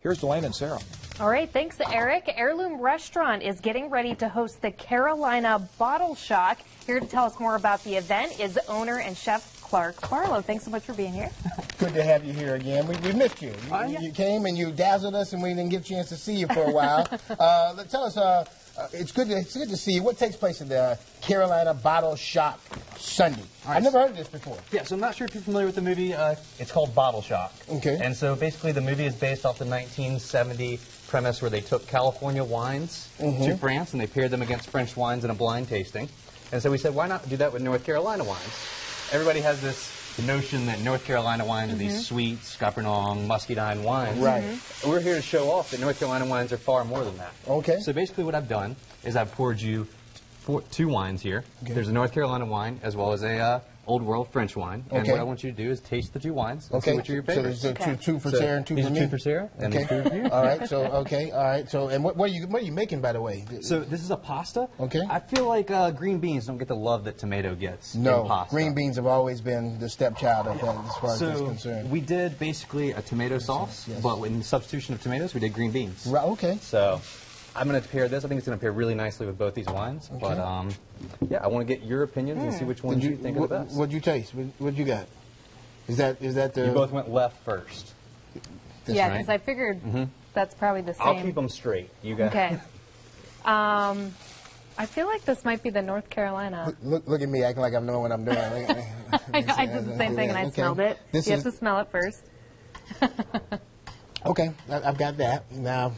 Here's Delane and Sarah. All right, thanks, Eric. Heirloom Restaurant is getting ready to host the Carolina Bottle Shock. Here to tell us more about the event is owner and chef Clark Barlowe. Thanks so much for being here. Good to have you here again. We missed you. You came and you dazzled us, and we didn't get a chance to see you for a while. Tell us, it's good to see you. What takes place at the Carolina Bottle Shock Sunday? I've never heard of this before. Yeah, so I'm not sure if you're familiar with the movie. It's called Bottle Shock. Okay. And so basically the movie is based off the 1970 premise where they took California wines to France and they paired them against French wines in a blind tasting. And so we said, why not do that with North Carolina wines? Everybody has this notion that North Carolina wines are these sweet, scuppernong, muscadine wines. Right. We're here to show off that North Carolina wines are far more than that. Okay. So basically what I've done is I've poured you two wines here. Okay. There's a North Carolina wine as well as a Old World French wine. And what I want you to do is taste the two wines and see which are your favorites. So there's two for Sarah and two for me? Two for Sarah and these two for you. All right, so, all right. So, and what are you making, by the way? So this is a pasta. Okay. I feel like green beans don't get the love that tomato gets in pasta. Green beans have always been the stepchild of that as far as that's concerned. We did basically a tomato sauce, but in substitution of tomatoes, we did green beans. Right, okay. So I'm going to pair this. I think it's going to pair really nicely with both these wines. Okay. But yeah, I want to get your opinions and see which ones you think are the best. What'd you taste? What'd you got? Is that the? You both went left first. Yeah, because I figured that's probably the same. I'll keep them straight. You guys. Okay. I feel like this might be the North Carolina. Look at me acting like I'm knowing what I'm doing. I did the same thing and I smelled it. You have to smell it first. Okay, I've got that. Now,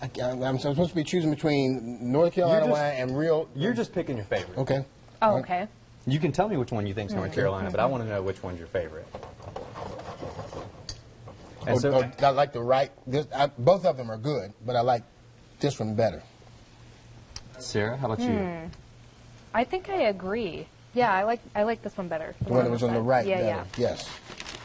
I'm supposed to be choosing between North Carolina wine and real... You're just picking your favorite. Okay. Oh, okay. You can tell me which one you think is North Carolina, but I want to know which one's your favorite. And I like both of them are good, but I like this one better. Sarah, how about you? I think I agree. Yeah, I like this one better. The one that was on the right better. Yeah. Yes.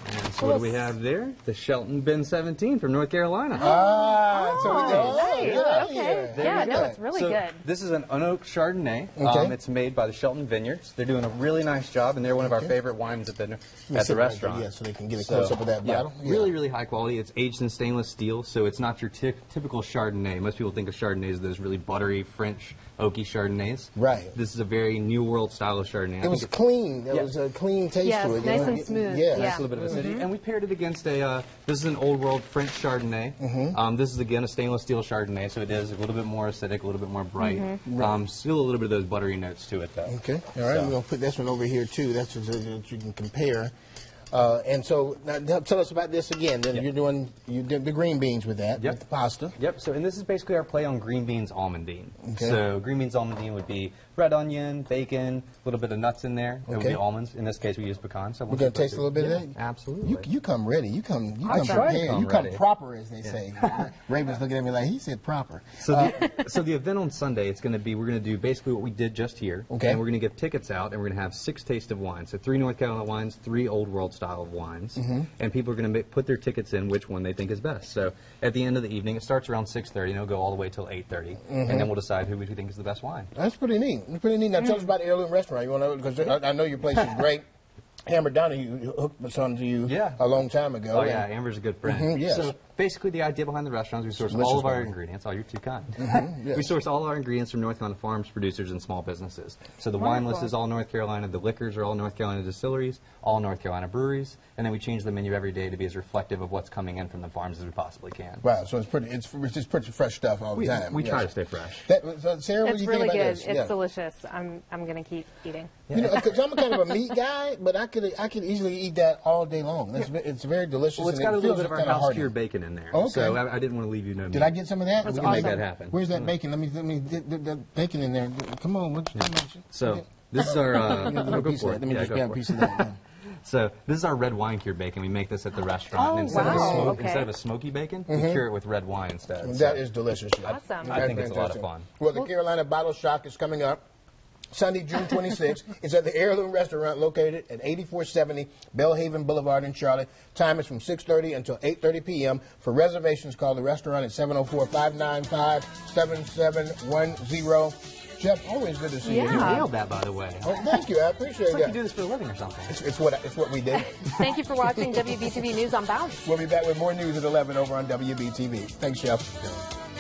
And so what do we have there? The Shelton Ben 17 from North Carolina. So we go. Nice. Okay. Yeah, no, it's really good. This is an unoaked Chardonnay. It's made by the Shelton Vineyards. They're doing a really nice job, and they're one of our favorite wines at the restaurant. Yeah, so they can get a close-up of that bottle. Really, really high quality. It's aged in stainless steel, so it's not your typical Chardonnay. Most people think of Chardonnays as those really buttery French oaky Chardonnays. Right. This is a very New World style of Chardonnay. It was clean. There was a clean taste to it. Nice and smooth. Yeah. Nice little bit of acidity. And we paired it against this is an Old World French Chardonnay. This is, again, a stainless steel Chardonnay, so it is a little bit more acidic, a little bit more bright. Still a little bit of those buttery notes to it, though. Okay. All right. We're going to put this one over here, too. That's so that you can compare. And so, now, tell us about this again. Then you did the green beans with that, with the pasta. Yep. So, and this is basically our play on green beans almondine. Okay. So, green beans almondine would be red onion, bacon, a little bit of nuts in there. It would be almonds. In this case, we use pecans. So we're going to taste a little bit of that. Absolutely. You come ready. You come prepared. You come proper, as they say. Raven's looking at me like he said proper. So, so the event on Sunday, we're going to do basically what we did just here. Okay. And we're going to give tickets out, and we're going to have 6 taste of wine. So 3 North Carolina wines, 3 Old World style of wines. And people are going to put their tickets in which one they think is best. So at the end of the evening, it starts around 6:30, and it'll go all the way till 8:30, and then we'll decide who we think is the best wine. That's pretty neat. That's pretty neat. Now tell us about the Heirloom Restaurant. You want to, because I know your place is great. Amber Donahue hooked us onto you a long time ago. Oh, yeah, Amber's a good friend. Yes. So basically the idea behind the restaurant is we source all of our ingredients. Oh, you're too kind. Yes. We source all our ingredients from North Carolina farms, producers, and small businesses. So the wine list is all North Carolina. The liquors are all North Carolina distilleries, all North Carolina breweries. And then we change the menu every day to be as reflective of what's coming in from the farms as we possibly can. Wow, so it's just pretty fresh stuff all the time. We try to stay fresh. So Sarah, what do you think about this? It's really good. It's delicious. I'm going to keep eating. You know, because I'm kind of a meat guy, but I could easily eat that all day long. It's very delicious. Well, it's got a little bit of our house-cured bacon in there. Okay. So I didn't want to leave you no meat. Did I get some of that? We can make that happen. Where's that bacon? Let me get the bacon in there. Come on. So this is our... Let me just grab a piece of that. So this is our red wine cured bacon. We make this at the restaurant. And instead of a smoky bacon, we cure it with red wine instead. That is delicious. Awesome. I think it's a lot of fun. Well, the Carolina Bottle Shock is coming up Sunday, June 26th. It's at the Heirloom Restaurant located at 8470 Belhaven Boulevard in Charlotte. Time is from 6:30 until 8:30 p.m. For reservations, call the restaurant at 704-595-7710. Chef, always good to see you. Yeah. You here. nailed that, by the way. Oh, thank you. I appreciate It's like that. you do this for a living or something. It's what we do. Thank you for watching WBTV News on Bounce. We'll be back with more news at 11 over on WBTV. Thanks, Chef.